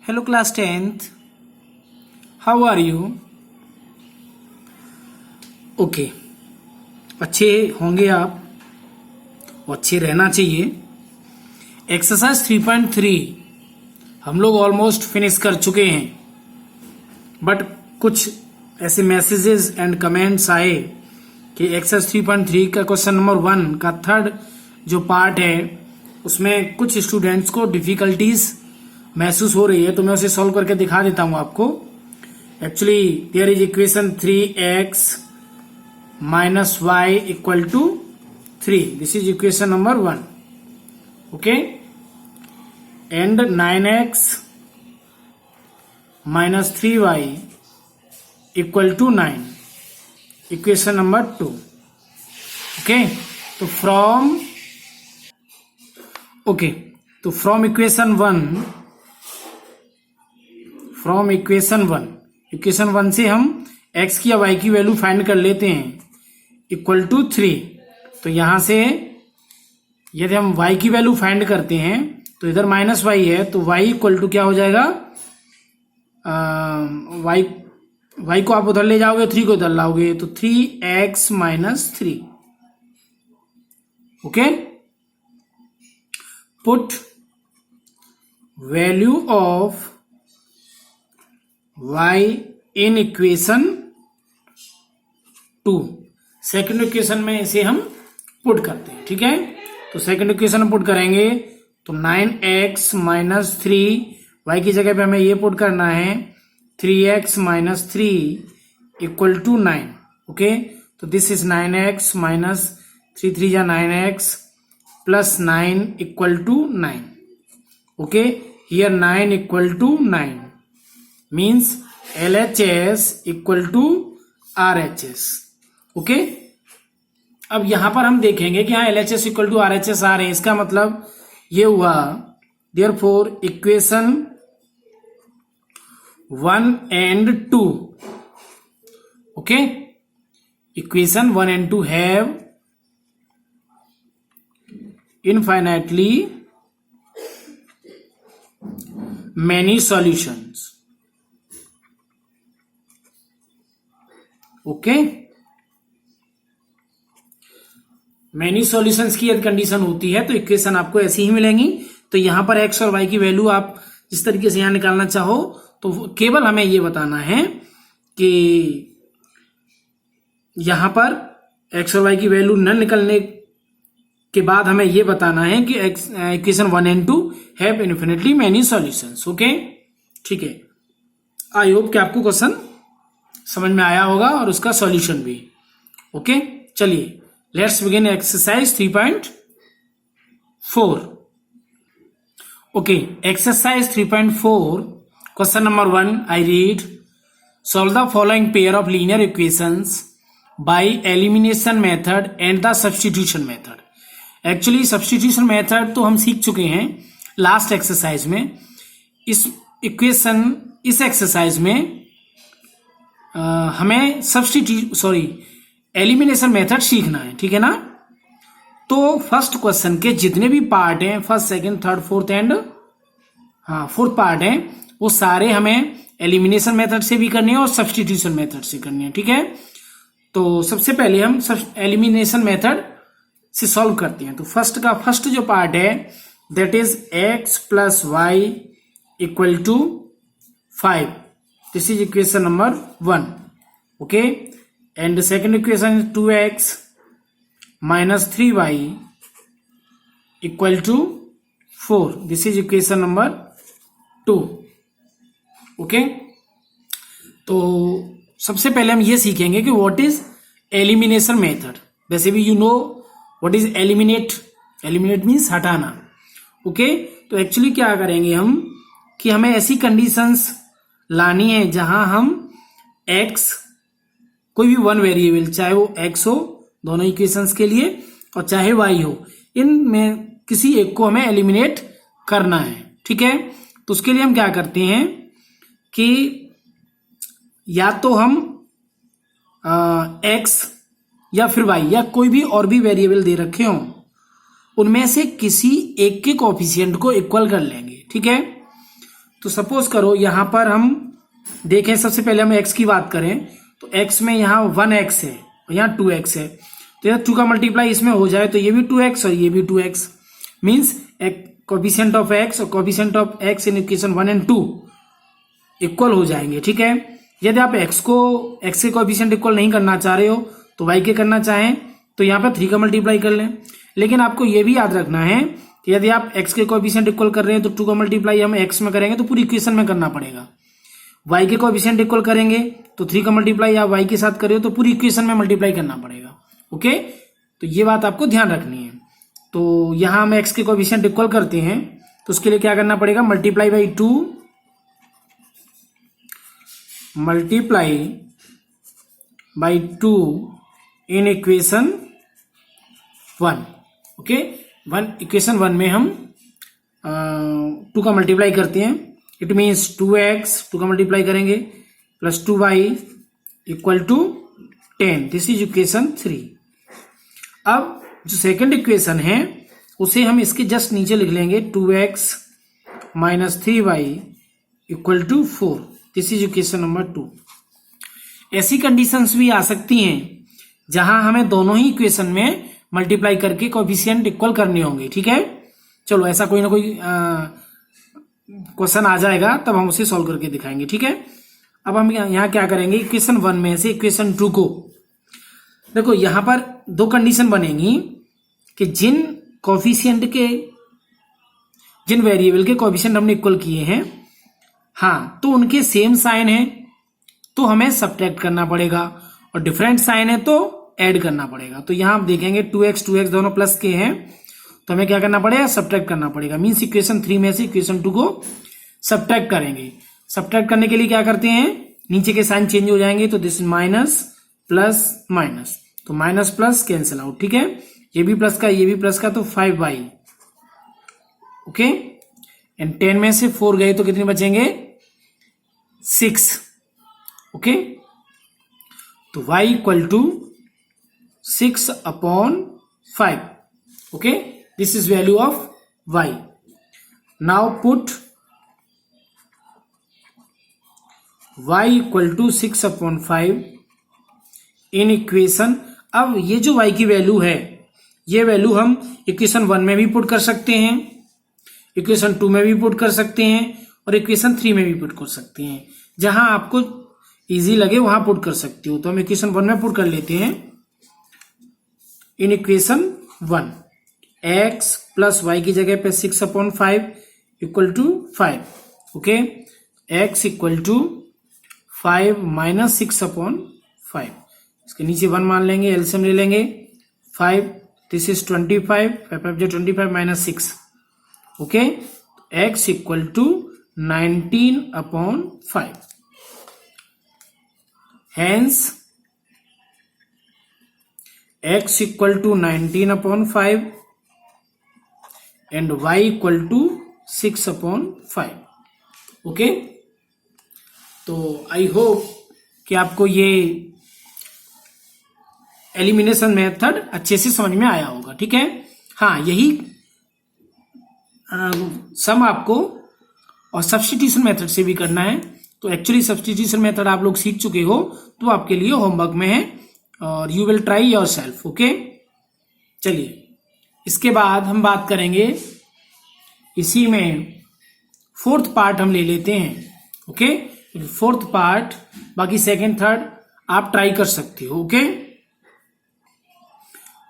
Hello class 10th. How are you? Okay. अच्छे होंगे आप और अच्छे रहना चाहिए। एक्सरसाइज 3.3 हम लोग ऑलमोस्ट फिनिश कर चुके हैं, बट कुछ ऐसे मैसेजेस एंड कमेंट्स आए कि एक्सरसाइज 3.3 का क्वेश्चन नंबर 1 का थर्ड जो पार्ट है उसमें कुछ स्टूडेंट्स को डिफिकल्टीज महसूस हो रही है, तो मैं उसे सॉल्व करके दिखा देता हूं आपको। Actually there is equation 3x minus y equal to 3. This is equation number 1. Okay, and 9x minus 3y equal to 9. Equation number 2. Okay, so from equation 1 से हम x की या y की वैल्यू फाइंड कर लेते हैं इक्वल टू 3। तो यहां से यदि हम y की वैल्यू फाइंड करते हैं तो इधर माइनस y है, तो y इक्वल टू क्या हो जाएगा, y को आप उधर ले जाओगे, 3 को उधर लाओगे तो 3x minus 3। Okay, put value of y in equation 2। Second equation में इसे हम पुट करते हैं। ठीक है, तो सेकेंड इक्वेशन में पुट करेंगे तो 9x माइनस 3, y की जगह पे हमें ये पुट करना है 3x minus 3 equal to 9। Okay, तो दिस इज 9x माइनस 3 या 9x plus 9 equal to 9। Okay, here 9 equal to 9 means LHS equal to RHS। Okay, अब यहां पर हम देखेंगे कि हाँ LHS इक्वल टू RHS आ रहे हैं, इसका मतलब ये हुआ therefore equation 1 and 2। Okay, equation 1 and 2 have infinitely many solutions। Okay, many solutions की यदि कंडीशन होती है तो इक्वेशन आपको ऐसी ही मिलेंगी। तो यहां पर x और y की वैल्यू आप जिस तरीके से यहां निकालना चाहो तो केवल हमें यह बताना है कि यहां पर x और y की वैल्यू न निकलने के बाद हमें यह बताना है कि equation 1 and 2 have infinitely many solutions. Okay, ठीक है, आई होप कि आपको क्वेश्चन समझ में आया होगा और उसका सॉल्यूशन भी। ओके, चलिए let's begin exercise 3.4। Okay, exercise 3.4 question number 1 I read, solve the following pair of linear equations by elimination method and the substitution method. Actually substitution method तो हम सीख चुके हैं लास्ट एक्सरसाइज में। इस एक्सरसाइज में हमें एलिमिनेशन मेथड सीखना है। ठीक है ना, तो फर्स्ट क्वेश्चन के जितने भी पार्ट हैं, first second third fourth and fourth part हैं, वो सारे हमें एलिमिनेशन मेथड से भी करने हैं और सब्स्टिट्यूशन मेथड से करने हैं। ठीक है, तो सबसे पहले हम एलिमिनेशन मेथड से सॉल्व करते हैं। तो फर्स्ट जो पार्ट है that is x plus y equal to 5। This is equation number 1। Okay, and the second equation is 2x minus 3y equal to 4. This is equation number 2. Okay, तो सबसे पहले हम ये सीखेंगे कि व्हाट इज एलिमिनेशन मेथड। वैसे भी you know what is eliminate means हटाना। ओके, तो एक्चुअली क्या करेंगे हम कि हमें ऐसी कंडीशंस लानी है जहां हम x कोई भी वन वेरिएबल, चाहे वो x हो दोनों इक्वेशंस के लिए और चाहे y हो, इनमें किसी एक को हमें एलिमिनेट करना है। ठीक है, तो उसके लिए हम क्या करते हैं कि या तो हम x या फिर y या कोई भी और भी वेरिएबल दे रखे हों, उनमें से किसी एक के कोएफिशिएंट को इक्वल कर लेंगे। ठीक है, तो सपोज करो यहां पर हम देखें, सबसे पहले हम x की बात करें तो x में यहाँ 1x है और यहाँ 2x है, तो यह 2 का मल्टीप्लाई इसमें हो जाए तो ये भी 2x और ये भी 2x, means coefficient of x और coefficient of x in equation 1 and 2 equal हो जाएंगे। ठीक है, यदि आप x के कोफिशिएंट इक्वल नहीं करना चाह रहे हो तो y के करना चाहें तो यहाँ पर 3 का मल्टीप्लाई कर लें। लेकिन आपको ये भी याद रखना है कि यदि आप x के कोफिशिएंट इक्वल कर रहे हैं तो 2 का मल्टीप्लाई हम x में करेंगे तो पूरी इक्वेशन में करना पड़ेगा। y के कोफिशिएंट इक्वल करेंगे तो 3 का मल्टीप्लाई आप y के साथ करें तो पूरी इक्वेशन में मल्टीप्लाई करना पड़ेगा। ओके, तो ये बात आपको ध्यान रखनी है। तो यहां हम x के कोफिशिएंट इक्वल करते हैं तो उसके लिए क्या करना पड़ेगा, multiply by 2 multiply by 2 in equation 1। Okay, equation 1 में हम 2 का मल्टीप्लाई करते हैं, इट मीन्स 2x 2 का मल्टीप्लाई करेंगे plus 2y equal to 10, this is equation 3। अब जो सेकंड इक्वेशन है उसे हम इसके जस्ट नीचे लिख लेंगे 2x minus 3y equal to 4, this is equation number 2। ऐसी कंडीशंस भी आ सकती हैं जहां हमें दोनों ही इक्वेशन में मल्टीप्लाई करके कोएफिशिएंट इक्वल करने होंगे। ठीक है, चलो ऐसा कोई ना कोई क्वेश्चन आ जाएगा तब हम उसे सॉल्व करके दिखाएंगे। ठीक है, अब हम यहाँ क्या करेंगे, इक्वेशन 1 में से इक्वेशन 2 को देखो, यहां पर 2 कंडीशन बनेगी कि जिन वेरिएबल के कोएफिशिएंट हमने इक्वल किए हैं, हाँ, तो उनके सेम साइन है तो हमें सब्ट्रैक्ट करना पड़ेगा, और डिफरेंट साइन है तो ऐड करना पड़ेगा। तो यहां आप देखेंगे 2x दोनों प्लस के हैं तो हमें क्या करना पड़ेगा, सब्ट्रैक्ट करना पड़ेगा। मीन्स इक्वेशन 3 में से इक्वेशन 2 को सब्ट्रैक्ट करेंगे। सब्ट्रैक्ट करने के लिए क्या करते हैं, नीचे के साइन चेंज हो जाएंगे तो दिस माइनस प्लस माइनस, तो माइनस प्लस कैंसिल आउट। ठीक है, ये भी प्लस का ये भी प्लस का, तो 5y। ओके, एंड 10 में से 4 गए तो कितने बचेंगे, 6। ओके, तो y equal to 6/5। Okay, this is value of y। Now put y equal to 6/5 in equation. अब ये जो y की वैल्यू है, ये वैल्यू हम इक्वेशन 1 में भी पुट कर सकते हैं, इक्वेशन 2 में भी पुट कर सकते हैं और इक्वेशन 3 में भी पुट कर सकते हैं। जहां आपको इजी लगे वहां पुट कर सकते हो। तो हम इक्वेशन 1 में पुट कर लेते हैं। In equation 1 x plus y की जगह पे 6/5 equal to 5। Okay, x equal to 5 minus 6/5, इसके नीचे 1 मान लेंगे, एलसीएम ले लेंगे 5, दिस इज 25, 5 जो 25 minus 6। Okay, x equal to 19/5। Hence x equal to 19/5 and y equal to 6/5। Okay, तो आई होप कि आपको ये एलिमिनेशन मेथड अच्छे से समझ में आया होगा। ठीक है, हाँ, यही सम आपको और सब्स्टिट्यूशन मेथड से भी करना है। तो एक्चुअली सब्स्टिट्यूशन मेथड आप लोग सीख चुके हो तो आपके लिए होमवर्क में है और you will try your self. Okay, चलिए इसके बाद हम बात करेंगे, इसी में 4th पार्ट हम ले लेते हैं। ओके, 4th पार्ट, बाकी 2nd 3rd आप ट्राई कर सकते हो।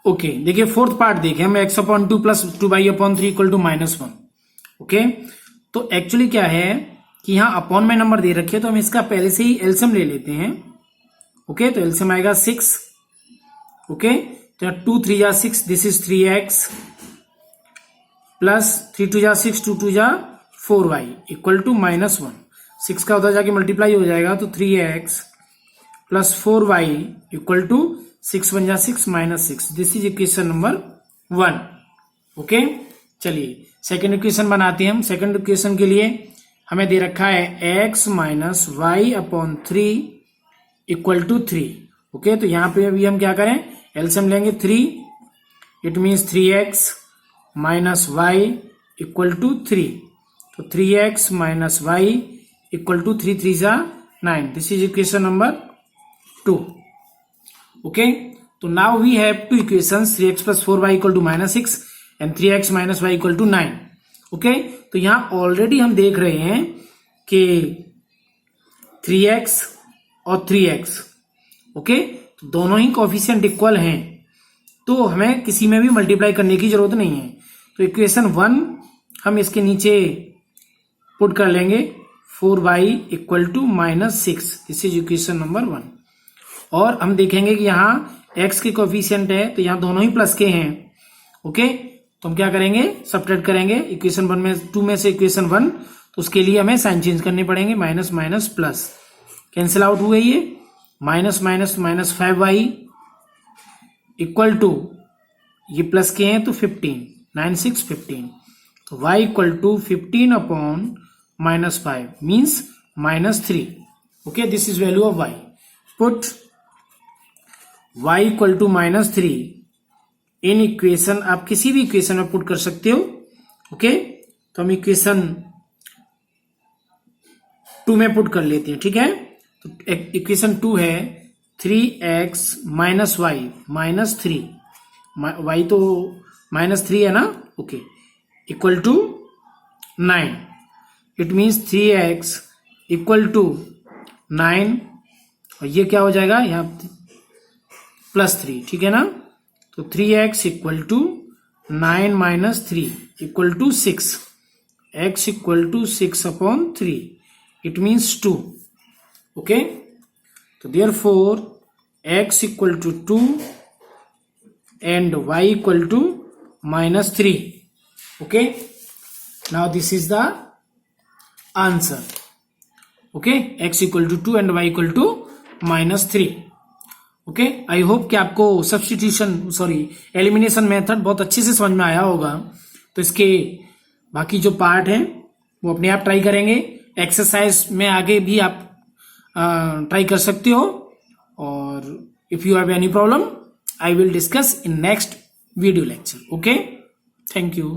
ओके, देखिए 4th पार्ट देखें हम, x/2 plus 2y/3 equal to -1। Okay, तो एक्चुअली क्या है कि यहाँ अपॉन में नंबर दे रखे तो हम इसका पहले से ही एलसीएम ले लेते हैं। ओके, तो एलसीएम आएगा 6। ओके, तो 2 3 जा 6, दिस इज 3x प्लस 3 2 जा 6, 2 2 जा 4y इक्वल टू -1। 6 का उधर जाके मल्टीप्लाई हो जाएगा तो 3x plus 4y equal to 6 1 जा 6 -6, this is equation number 1। Okay, चलिए सेकेंड इक्वेशन बनाते हैं हम। सेकेंड इक्वेशन के लिए हमें दे रखा है x minus y/3 equal to 3। Okay, तो यहां पे अभी हम क्या करें, एलसीएम लेंगे 3, it means 3x minus y equal to 3, तो 3x minus Y equal to 3 3 जा 9. This is equation number 2. Okay, तो now we have two equations 3x plus 4y equal to minus 6 and 3x minus Y equal to 9. Okay, तो यहां already हम देख रहे हैं कि 3x और 3x, ओके, तो दोनों ही कोफिशिएंट इक्वल हैं, तो हमें किसी में भी मल्टीप्लाई करने की जरूरत नहीं है. तो इक्वेशन 1 हम इसके नीचे पुट कर लेंगे 4y equal to minus 6. This is equation number 1. और हम देखेंगे कि यहाँ x के कोफिशिएंट है तो यहाँ दोनों ही प्लस के हैं. ओके, तो हम क्या करेंगे, सब्ट्रैक्ट करेंगे इक्वेशन 1 में 2 में से इक्वेशन 1, तो उसके लिए हमें साइन चेंज करने पड़ेंगे. Minus minus plus cancel out हुए, ये minus minus minus 5y equal to ये प्लस के हैं तो 15, 9 6 15. तो y equal to 15 upon minus 5 means minus 3. Okay, this is value of y. Put y equal to minus 3 in equation, आप किसी भी इक्वेशन में पुट कर सकते हो. ओके, तो हम इक्वेशन 2 में पुट कर लेते हैं. ठीक है, तो इक्वेशन 2 है 3x minus y minus 3, y तो माइनस 3 है ना. Okay, equal to 9. It means 3x equal to 9, और ये क्या हो जाएगा यहाँ प्लस 3. ठीक है ना, तो 3x equal to 9 minus 3 equal to 6. x equal to 6 upon 3, it means 2. Okay, तो therefore x equal to 2 and y equal to minus 3. Okay, now this is the answer. Okay, x equal to 2 and y equal to minus 3. Okay, I hope कि आपको elimination method बहुत अच्छे से समझ में आया होगा. तो इसके बाकी जो पार्ट हैं वो अपने आप ट्राई करेंगे. एक्सरसाइज में आगे भी आप ट्राई कर सकते हो. और if you have any problem I will discuss in next video lecture. Okay, thank you.